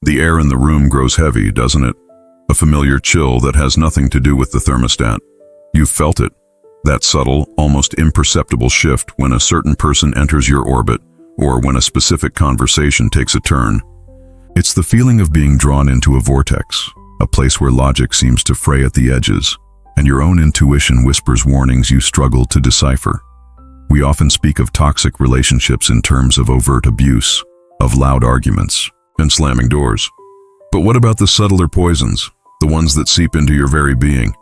The air in the room grows heavy, doesn't it? A familiar chill that has nothing to do with the thermostat. You've felt it, that subtle, almost imperceptible shift when a certain person enters your orbit or when a specific conversation takes a turn. It's the feeling of being drawn into a vortex, a place where logic seems to fray at the edges, and your own intuition whispers warnings you struggle to decipher. We often speak of toxic relationships in terms of overt abuse, of loud arguments, and slamming doors. But what about the subtler poisons, the ones that seep into your very being,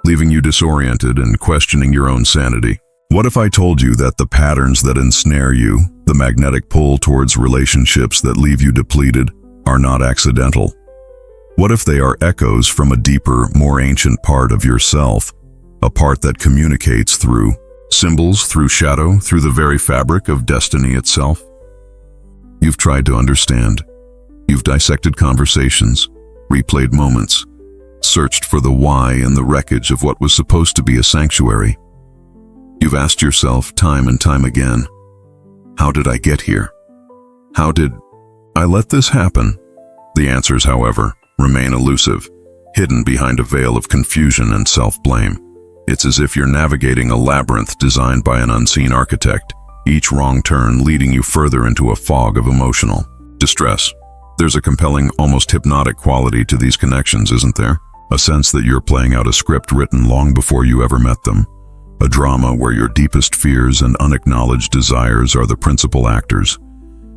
leaving you disoriented and questioning your own sanity? What if I told you that the patterns that ensnare you, the magnetic pull towards relationships that leave you depleted, are not accidental? What if they are echoes from a deeper, more ancient part of yourself, a part that communicates through symbols, through shadow, through the very fabric of destiny itself? You've tried to understand. You've dissected conversations, replayed moments, searched for the why in the wreckage of what was supposed to be a sanctuary. You've asked yourself time and time again, how did I get here? How did I let this happen? The answers, however, remain elusive, hidden behind a veil of confusion and self-blame. It's as if you're navigating a labyrinth designed by an unseen architect, each wrong turn leading you further into a fog of emotional distress. There's a compelling, almost hypnotic quality to these connections, isn't there? A sense that you're playing out a script written long before you ever met them. A drama where your deepest fears and unacknowledged desires are the principal actors.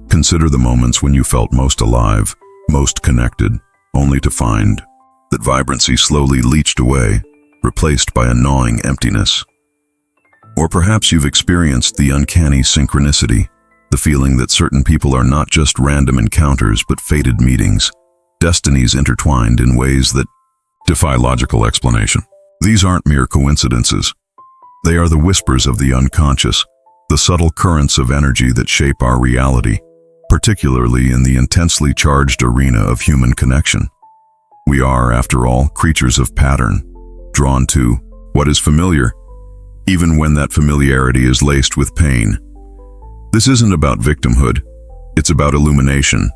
Consider the moments when you felt most alive, most connected, only to find that vibrancy slowly leached away, replaced by a gnawing emptiness. Or perhaps you've experienced the uncanny synchronicity, the feeling that certain people are not just random encounters but fated meetings, destinies intertwined in ways that defy logical explanation. These aren't mere coincidences. They are the whispers of the unconscious, the subtle currents of energy that shape our reality, particularly in the intensely charged arena of human connection. We are, after all, creatures of pattern, drawn to what is familiar, even when that familiarity is laced with pain. This isn't about victimhood, it's about illumination.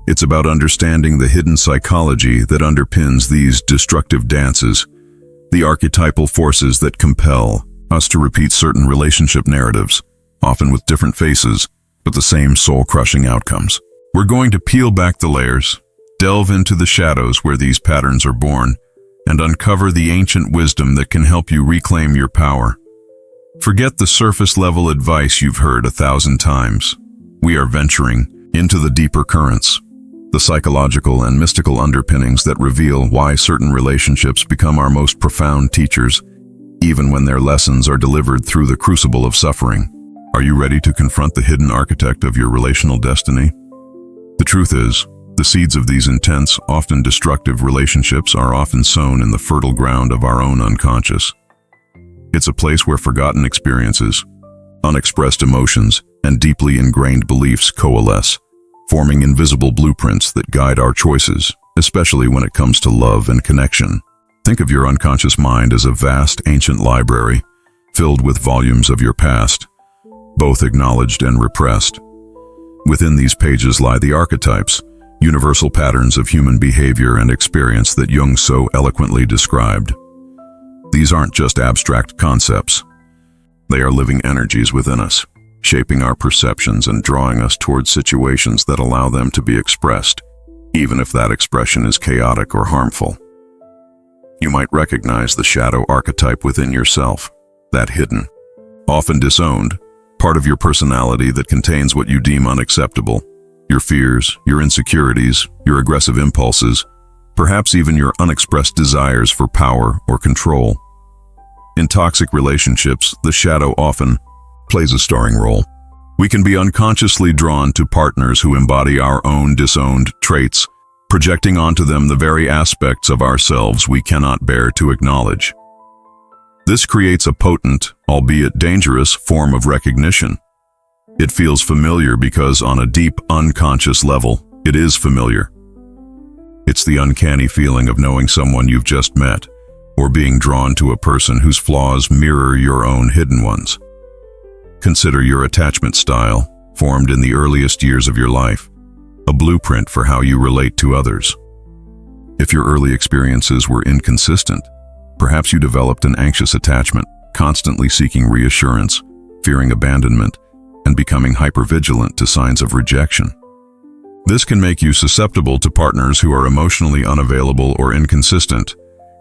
It's about understanding the hidden psychology that underpins these destructive dances, the archetypal forces that compel us to repeat certain relationship narratives, often with different faces, but the same soul-crushing outcomes. We're going to peel back the layers, delve into the shadows where these patterns are born, and uncover the ancient wisdom that can help you reclaim your power. Forget the surface-level advice you've heard 1,000 times. We are venturing into the deeper currents, the psychological and mystical underpinnings that reveal why certain relationships become our most profound teachers, even when their lessons are delivered through the crucible of suffering. Are you ready to confront the hidden architect of your relational destiny? The truth is, the seeds of these intense, often destructive relationships are often sown in the fertile ground of our own unconscious. It's a place where forgotten experiences, unexpressed emotions, and deeply ingrained beliefs coalesce, forming invisible blueprints that guide our choices, especially when it comes to love and connection. Think of your unconscious mind as a vast, ancient library, filled with volumes of your past, both acknowledged and repressed. Within these pages lie the archetypes, universal patterns of human behavior and experience that Jung so eloquently described. These aren't just abstract concepts. They are living energies within us, shaping our perceptions and drawing us towards situations that allow them to be expressed, even if that expression is chaotic or harmful. You might recognize the shadow archetype within yourself, that hidden, often disowned, part of your personality that contains what you deem unacceptable, your fears, your insecurities, your aggressive impulses, perhaps even your unexpressed desires for power or control. In toxic relationships, the shadow often plays a starring role. We can be unconsciously drawn to partners who embody our own disowned traits, projecting onto them the very aspects of ourselves we cannot bear to acknowledge. This creates a potent, albeit dangerous, form of recognition. It feels familiar because on a deep, unconscious level, it is familiar. It's the uncanny feeling of knowing someone you've just met, or being drawn to a person whose flaws mirror your own hidden ones. Consider your attachment style, formed in the earliest years of your life. a blueprint for how you relate to others. If your early experiences were inconsistent, perhaps you developed an anxious attachment, constantly seeking reassurance, fearing abandonment, and becoming hypervigilant to signs of rejection. This can make you susceptible to partners who are emotionally unavailable or inconsistent,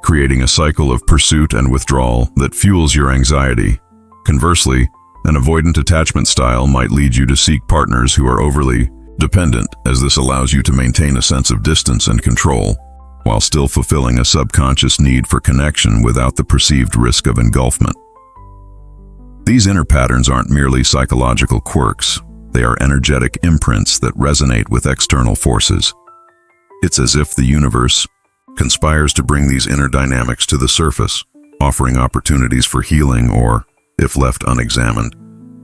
creating a cycle of pursuit and withdrawal that fuels your anxiety. Conversely, an avoidant attachment style might lead you to seek partners who are overly dependent, as this allows you to maintain a sense of distance and control, while still fulfilling a subconscious need for connection without the perceived risk of engulfment. These inner patterns aren't merely psychological quirks, they are energetic imprints that resonate with external forces. It's as if the universe conspires to bring these inner dynamics to the surface, offering opportunities for healing or, if left unexamined,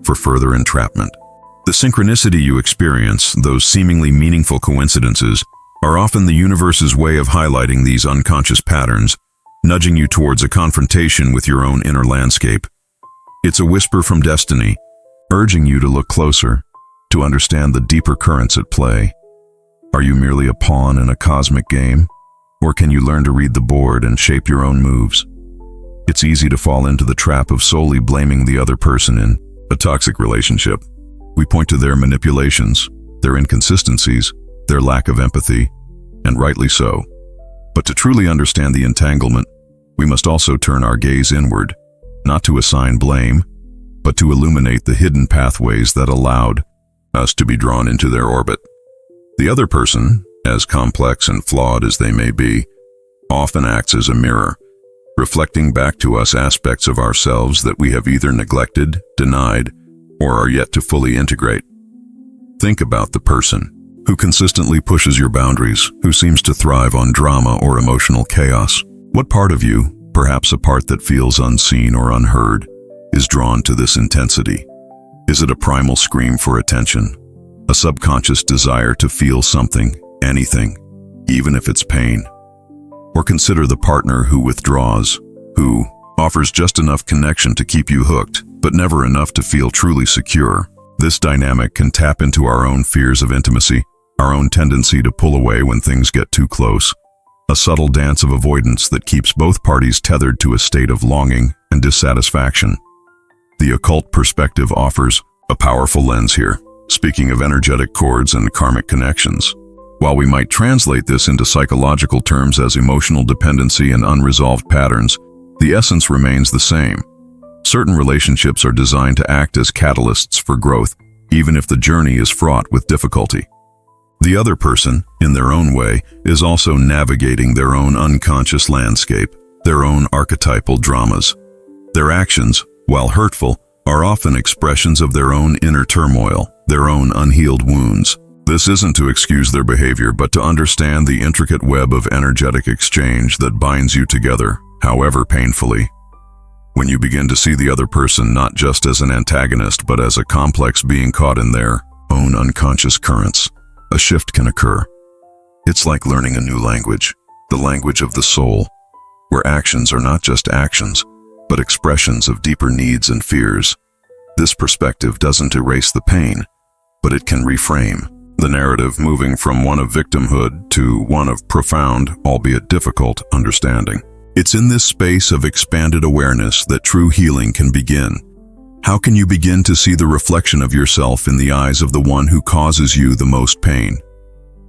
for further entrapment. The synchronicity you experience, those seemingly meaningful coincidences, are often the universe's way of highlighting these unconscious patterns, nudging you towards a confrontation with your own inner landscape. It's a whisper from destiny, urging you to look closer, to understand the deeper currents at play. Are you merely a pawn in a cosmic game? Or can you learn to read the board and shape your own moves? It's easy to fall into the trap of solely blaming the other person in a toxic relationship. We point to their manipulations, their inconsistencies, their lack of empathy, and rightly so. But to truly understand the entanglement, we must also turn our gaze inward, not to assign blame, but to illuminate the hidden pathways that allowed us to be drawn into their orbit. The other person, as complex and flawed as they may be, often acts as a mirror, reflecting back to us aspects of ourselves that we have either neglected, denied, or are yet to fully integrate. Think about the person who consistently pushes your boundaries, who seems to thrive on drama or emotional chaos. What part of you, perhaps a part that feels unseen or unheard, is drawn to this intensity? Is it a primal scream for attention, a subconscious desire to feel something, anything, even if it's pain? Or consider the partner who withdraws, who offers just enough connection to keep you hooked, but never enough to feel truly secure. This dynamic can tap into our own fears of intimacy, our own tendency to pull away when things get too close, a subtle dance of avoidance that keeps both parties tethered to a state of longing and dissatisfaction. The occult perspective offers a powerful lens here, speaking of energetic cords and karmic connections. While we might translate this into psychological terms as emotional dependency and unresolved patterns, the essence remains the same. Certain relationships are designed to act as catalysts for growth, even if the journey is fraught with difficulty. The other person, in their own way, is also navigating their own unconscious landscape, their own archetypal dramas. Their actions, while hurtful, are often expressions of their own inner turmoil, their own unhealed wounds. This isn't to excuse their behavior, but to understand the intricate web of energetic exchange that binds you together, however painfully. When you begin to see the other person not just as an antagonist, but as a complex being caught in their own unconscious currents, a shift can occur. It's like learning a new language, the language of the soul, where actions are not just actions, but expressions of deeper needs and fears. This perspective doesn't erase the pain, but it can reframe the narrative, moving from one of victimhood to one of profound, albeit difficult, understanding. It's in this space of expanded awareness that true healing can begin. How can you begin to see the reflection of yourself in the eyes of the one who causes you the most pain?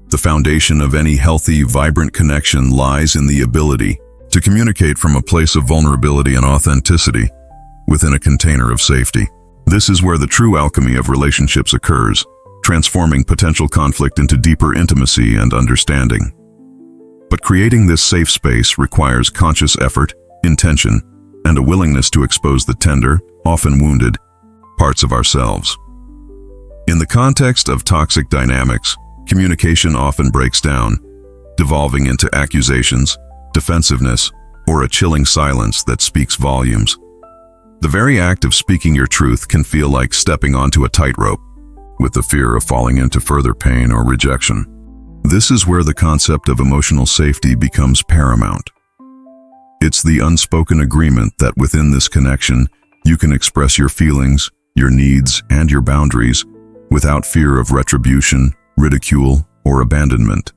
The foundation of any healthy, vibrant connection lies in the ability to communicate from a place of vulnerability and authenticity within a container of safety. This is where the true alchemy of relationships occurs, transforming potential conflict into deeper intimacy and understanding. But creating this safe space requires conscious effort, intention, and a willingness to expose the tender, often wounded, parts of ourselves. In the context of toxic dynamics, communication often breaks down, devolving into accusations, defensiveness, or a chilling silence that speaks volumes. The very act of speaking your truth can feel like stepping onto a tightrope, with the fear of falling into further pain or rejection. This is where the concept of emotional safety becomes paramount. It's the unspoken agreement that within this connection, you can express your feelings, your needs, and your boundaries without fear of retribution, ridicule, or abandonment.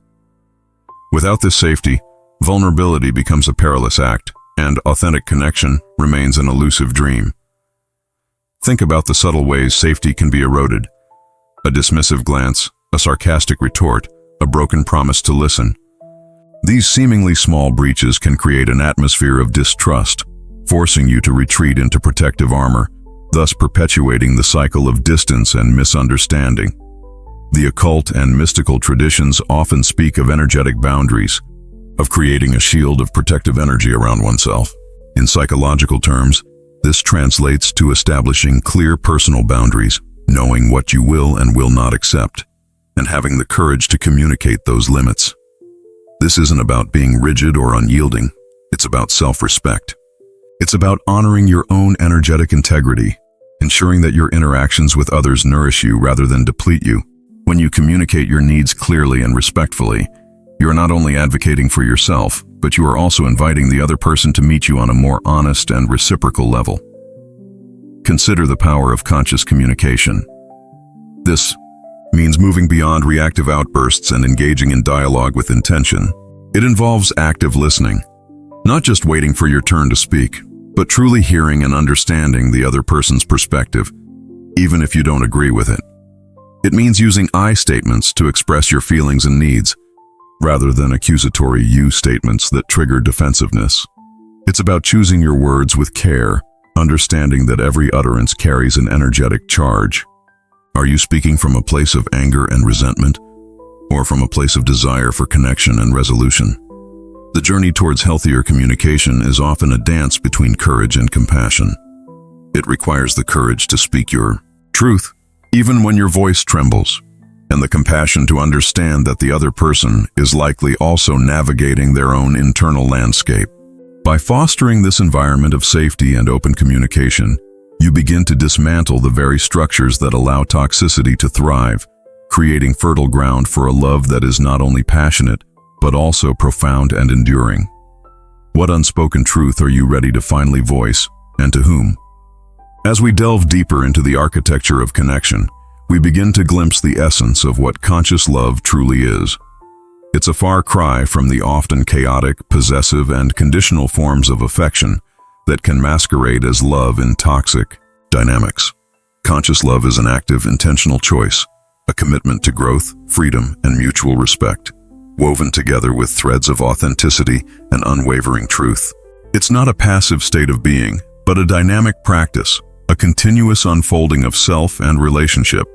Without this safety, vulnerability becomes a perilous act, and authentic connection remains an elusive dream. Think about the subtle ways safety can be eroded. A dismissive glance, a sarcastic retort, a broken promise to listen. These seemingly small breaches can create an atmosphere of distrust, forcing you to retreat into protective armor, thus perpetuating the cycle of distance and misunderstanding. The occult and mystical traditions often speak of energetic boundaries, of creating a shield of protective energy around oneself. In psychological terms, this translates to establishing clear personal boundaries, knowing what you will and will not accept, and having the courage to communicate those limits. This isn't about being rigid or unyielding, it's about self-respect. It's about honoring your own energetic integrity, ensuring that your interactions with others nourish you rather than deplete you. When you communicate your needs clearly and respectfully, you are not only advocating for yourself, but you are also inviting the other person to meet you on a more honest and reciprocal level. Consider the power of conscious communication. This means moving beyond reactive outbursts and engaging in dialogue with intention. It involves active listening, not just waiting for your turn to speak, but truly hearing and understanding the other person's perspective, even if you don't agree with it. It means using I statements to express your feelings and needs, rather than accusatory you statements that trigger defensiveness. It's about choosing your words with care, understanding that every utterance carries an energetic charge. Are you speaking from a place of anger and resentment, or from a place of desire for connection and resolution? The journey towards healthier communication is often a dance between courage and compassion. It requires the courage to speak your truth, even when your voice trembles, and the compassion to understand that the other person is likely also navigating their own internal landscape. By fostering this environment of safety and open communication, you begin to dismantle the very structures that allow toxicity to thrive, creating fertile ground for a love that is not only passionate, but also profound and enduring. What unspoken truth are you ready to finally voice, and to whom? As we delve deeper into the architecture of connection, we begin to glimpse the essence of what conscious love truly is. It's a far cry from the often chaotic, possessive, and conditional forms of affection that can masquerade as love in toxic dynamics. Conscious love is an active, intentional choice, a commitment to growth, freedom, and mutual respect, woven together with threads of authenticity and unwavering truth. It's not a passive state of being, but a dynamic practice, a continuous unfolding of self and relationship.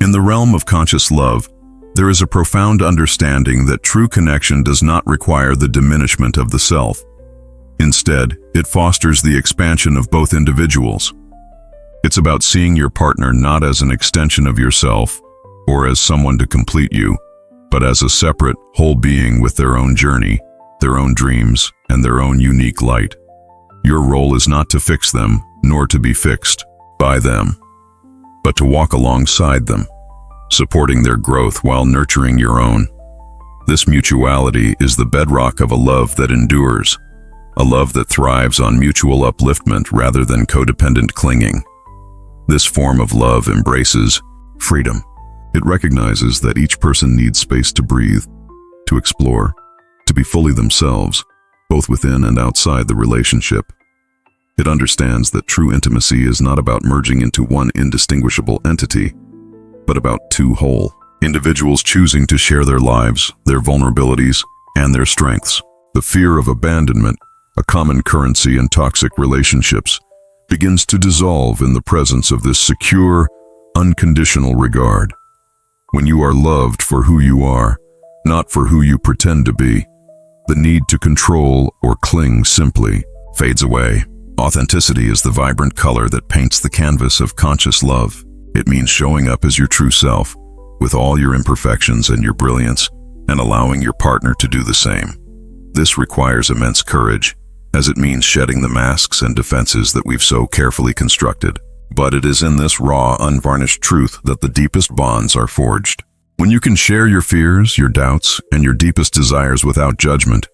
In the realm of conscious love, there is a profound understanding that true connection does not require the diminishment of the self. Instead, it fosters the expansion of both individuals. It's about seeing your partner not as an extension of yourself or as someone to complete you, but as a separate, whole being with their own journey, their own dreams, and their own unique light. Your role is not to fix them, nor to be fixed by them, but to walk alongside them, supporting their growth while nurturing your own. This mutuality is the bedrock of a love that endures, a love that thrives on mutual upliftment rather than codependent clinging. This form of love embraces freedom. It recognizes that each person needs space to breathe, to explore, to be fully themselves, both within and outside the relationship. It understands that true intimacy is not about merging into one indistinguishable entity, but about two whole individuals choosing to share their lives, their vulnerabilities, and their strengths. The fear of abandonment, a common currency in toxic relationships, begins to dissolve in the presence of this secure, unconditional regard. When you are loved for who you are, not for who you pretend to be, the need to control or cling simply fades away. Authenticity is the vibrant color that paints the canvas of conscious love. It means showing up as your true self, with all your imperfections and your brilliance, and allowing your partner to do the same. This requires immense courage, as it means shedding the masks and defenses that we've so carefully constructed. But it is in this raw, unvarnished truth that the deepest bonds are forged. When you can share your fears, your doubts, and your deepest desires without judgment,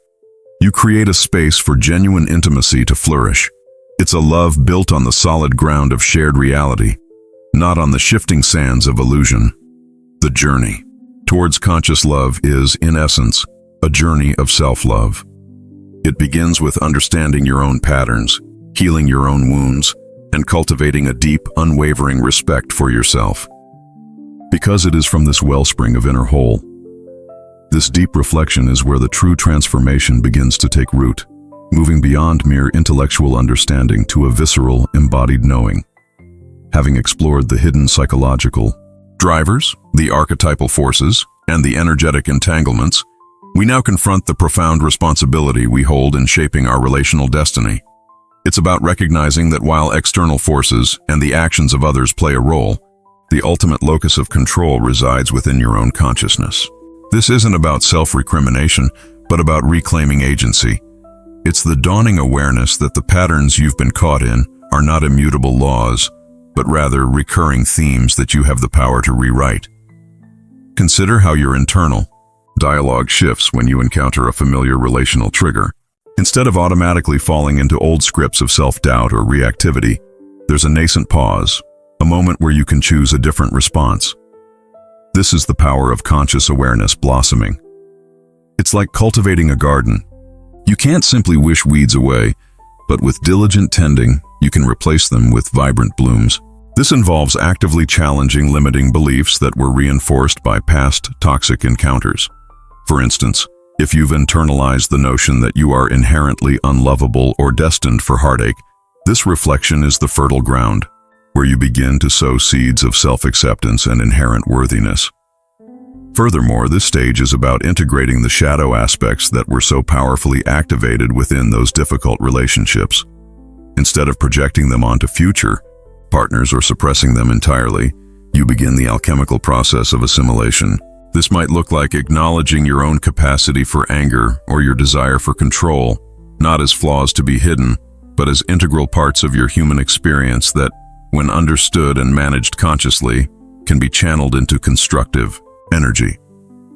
you create a space for genuine intimacy to flourish. It's a love built on the solid ground of shared reality, not on the shifting sands of illusion. The journey. towards conscious love is, in essence, a journey of self-love. It begins with understanding your own patterns, healing your own wounds, and cultivating a deep, unwavering respect for yourself. Because it is from this wellspring of inner whole, this deep reflection is where the true transformation begins to take root, moving beyond mere intellectual understanding to a visceral, embodied knowing. Having explored the hidden psychological drivers, the archetypal forces, and the energetic entanglements, we now confront the profound responsibility we hold in shaping our relational destiny. It's about recognizing that while external forces and the actions of others play a role, the ultimate locus of control resides within your own consciousness. This isn't about self-recrimination, but about reclaiming agency. It's the dawning awareness that the patterns you've been caught in are not immutable laws, but rather recurring themes that you have the power to rewrite. Consider how your internal dialogue shifts when you encounter a familiar relational trigger. Instead of automatically falling into old scripts of self-doubt or reactivity, there's a nascent pause, a moment where you can choose a different response. This is the power of conscious awareness blossoming. It's like cultivating a garden. You can't simply wish weeds away, but with diligent tending, you can replace them with vibrant blooms. This involves actively challenging limiting beliefs that were reinforced by past toxic encounters. For instance, if you've internalized the notion that you are inherently unlovable or destined for heartache, this reflection is the fertile ground, where you begin to sow seeds of self-acceptance and inherent worthiness. Furthermore, this stage is about integrating the shadow aspects that were so powerfully activated within those difficult relationships. Instead of projecting them onto future partners or suppressing them entirely, you begin the alchemical process of assimilation. This might look like acknowledging your own capacity for anger or your desire for control, not as flaws to be hidden, but as integral parts of your human experience that, when understood and managed consciously, can be channeled into constructive energy.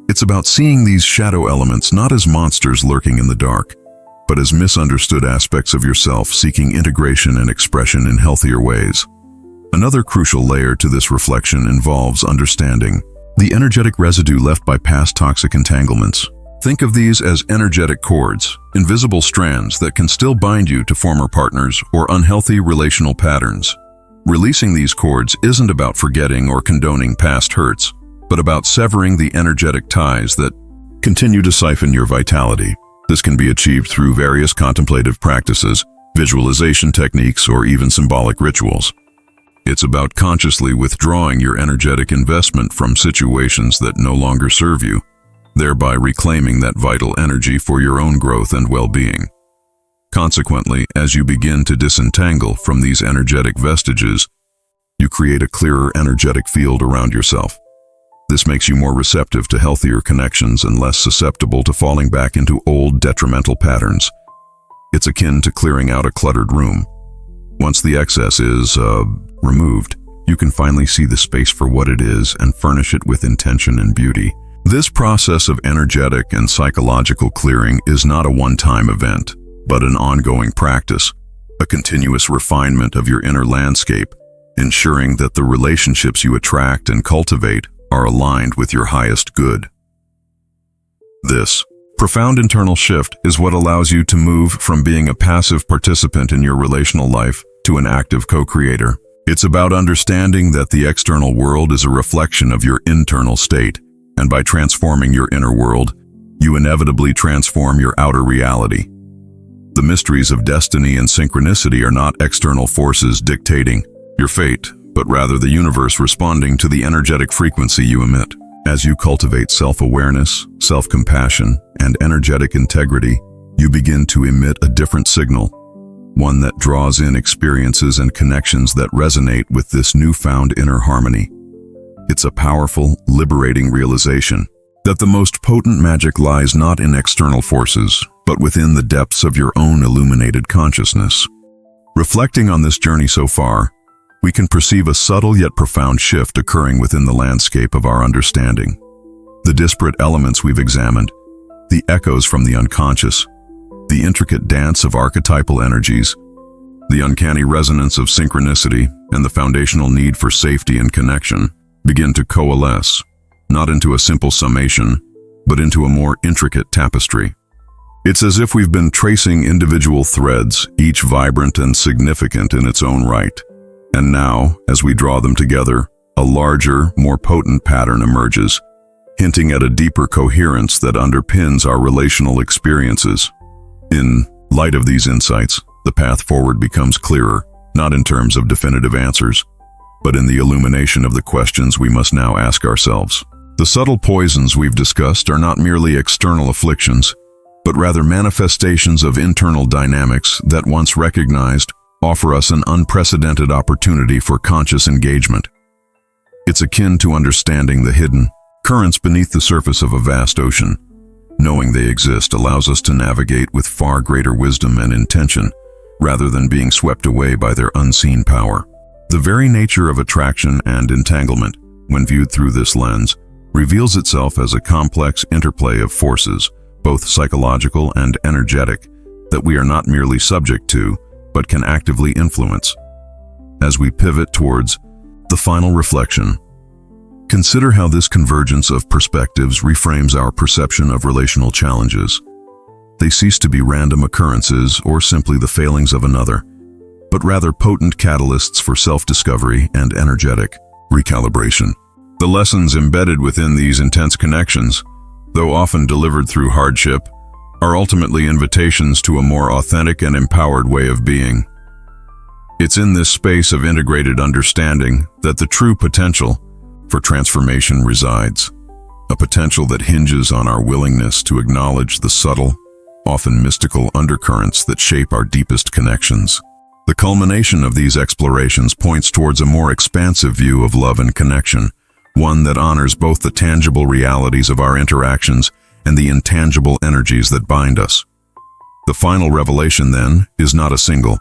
It's about seeing these shadow elements not as monsters lurking in the dark, but as misunderstood aspects of yourself seeking integration and expression in healthier ways. Another crucial layer to this reflection involves understanding the energetic residue left by past toxic entanglements. Think of these as energetic cords, invisible strands that can still bind you to former partners or unhealthy relational patterns. Releasing these cords isn't about forgetting or condoning past hurts, but about severing the energetic ties that continue to siphon your vitality. This can be achieved through various contemplative practices, visualization techniques, or even symbolic rituals. It's about consciously withdrawing your energetic investment from situations that no longer serve you, thereby reclaiming that vital energy for your own growth and well-being. Consequently, as you begin to disentangle from these energetic vestiges, you create a clearer energetic field around yourself. This makes you more receptive to healthier connections and less susceptible to falling back into old detrimental patterns. It's akin to clearing out a cluttered room. Once the excess is removed, you can finally see the space for what it is and furnish it with intention and beauty. This process of energetic and psychological clearing is not a one-time event, but an ongoing practice, a continuous refinement of your inner landscape, ensuring that the relationships you attract and cultivate are aligned with your highest good. This profound internal shift is what allows you to move from being a passive participant in your relational life to an active co-creator. It's about understanding that the external world is a reflection of your internal state, and by transforming your inner world, you inevitably transform your outer reality. The mysteries of destiny and synchronicity are not external forces dictating your fate, but rather the universe responding to the energetic frequency you emit. As you cultivate self-awareness, self-compassion, and energetic integrity, you begin to emit a different signal, one that draws in experiences and connections that resonate with this newfound inner harmony. It's a powerful, liberating realization that the most potent magic lies not in external forces, but within the depths of your own illuminated consciousness. Reflecting on this journey so far, we can perceive a subtle yet profound shift occurring within the landscape of our understanding. The disparate elements we've examined, the echoes from the unconscious, the intricate dance of archetypal energies, the uncanny resonance of synchronicity, and the foundational need for safety and connection begin to coalesce, not into a simple summation, but into a more intricate tapestry. It's as if we've been tracing individual threads, each vibrant and significant in its own right. And now, as we draw them together, a larger, more potent pattern emerges, hinting at a deeper coherence that underpins our relational experiences. In light of these insights, the path forward becomes clearer, not in terms of definitive answers, but in the illumination of the questions we must now ask ourselves. The subtle poisons we've discussed are not merely external afflictions, but rather manifestations of internal dynamics that, once recognized, offer us an unprecedented opportunity for conscious engagement. It's akin to understanding the hidden currents beneath the surface of a vast ocean. Knowing they exist allows us to navigate with far greater wisdom and intention, rather than being swept away by their unseen power. The very nature of attraction and entanglement, when viewed through this lens, reveals itself as a complex interplay of forces, both psychological and energetic, that we are not merely subject to, but can actively influence. As we pivot towards the final reflection, consider how this convergence of perspectives reframes our perception of relational challenges. They cease to be random occurrences or simply the failings of another, but rather potent catalysts for self-discovery and energetic recalibration. The lessons embedded within these intense connections, though often delivered through hardship, are ultimately invitations to a more authentic and empowered way of being. It's in this space of integrated understanding that the true potential for transformation resides, a potential that hinges on our willingness to acknowledge the subtle, often mystical undercurrents that shape our deepest connections. The culmination of these explorations points towards a more expansive view of love and connection, one that honors both the tangible realities of our interactions and the intangible energies that bind us. The final revelation, then, is not a single,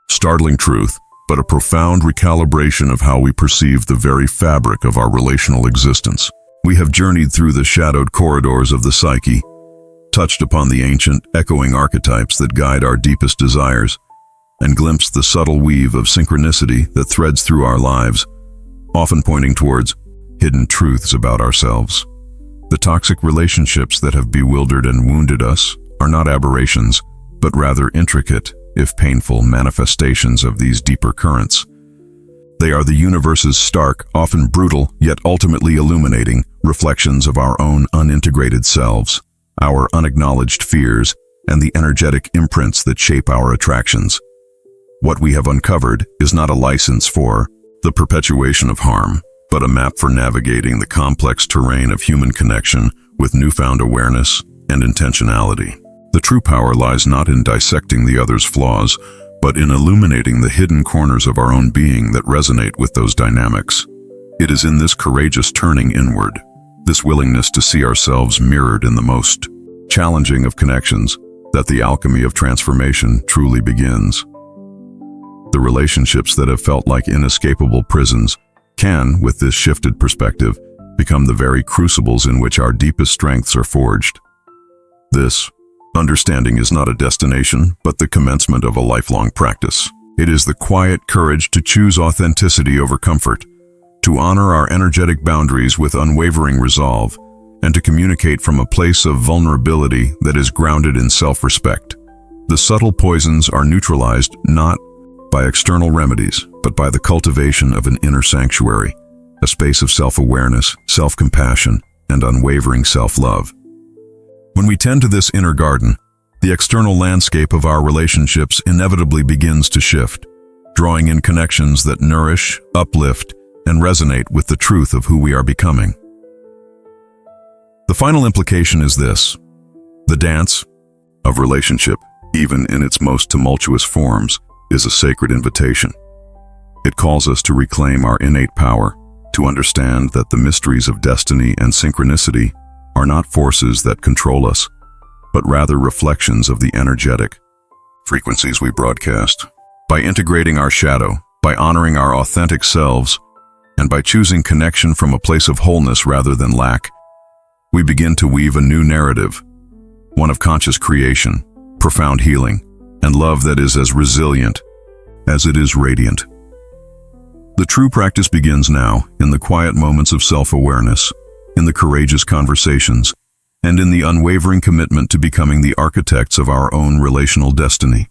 startling truth, but a profound recalibration of how we perceive the very fabric of our relational existence. We have journeyed through the shadowed corridors of the psyche, touched upon the ancient, echoing archetypes that guide our deepest desires, and glimpsed the subtle weave of synchronicity that threads through our lives, often pointing towards hidden truths about ourselves. The toxic relationships that have bewildered and wounded us are not aberrations, but rather intricate, if painful, manifestations of these deeper currents. They are the universe's stark, often brutal, yet ultimately illuminating reflections of our own unintegrated selves, our unacknowledged fears, and the energetic imprints that shape our attractions. What we have uncovered is not a license for the perpetuation of harm, but a map for navigating the complex terrain of human connection with newfound awareness and intentionality. The true power lies not in dissecting the other's flaws, but in illuminating the hidden corners of our own being that resonate with those dynamics. It is in this courageous turning inward, this willingness to see ourselves mirrored in the most challenging of connections, that the alchemy of transformation truly begins. The relationships that have felt like inescapable prisons can, with this shifted perspective, become the very crucibles in which our deepest strengths are forged. This understanding is not a destination, but the commencement of a lifelong practice. It is the quiet courage to choose authenticity over comfort, to honor our energetic boundaries with unwavering resolve, and to communicate from a place of vulnerability that is grounded in self-respect. The subtle poisons are neutralized not by external remedies, but by the cultivation of an inner sanctuary, a space of self-awareness, self-compassion, and unwavering self-love. When we tend to this inner garden, the external landscape of our relationships inevitably begins to shift, drawing in connections that nourish, uplift, and resonate with the truth of who we are becoming. The final implication is this: the dance of relationship, even in its most tumultuous forms, is a sacred invitation. It calls us to reclaim our innate power, to understand that the mysteries of destiny and synchronicity are not forces that control us, but rather reflections of the energetic frequencies we broadcast. By integrating our shadow, by honoring our authentic selves, and by choosing connection from a place of wholeness rather than lack, we begin to weave a new narrative, one of conscious creation, profound healing, and love that is as resilient as it is radiant. The true practice begins now, in the quiet moments of self-awareness, in the courageous conversations, and in the unwavering commitment to becoming the architects of our own relational destiny.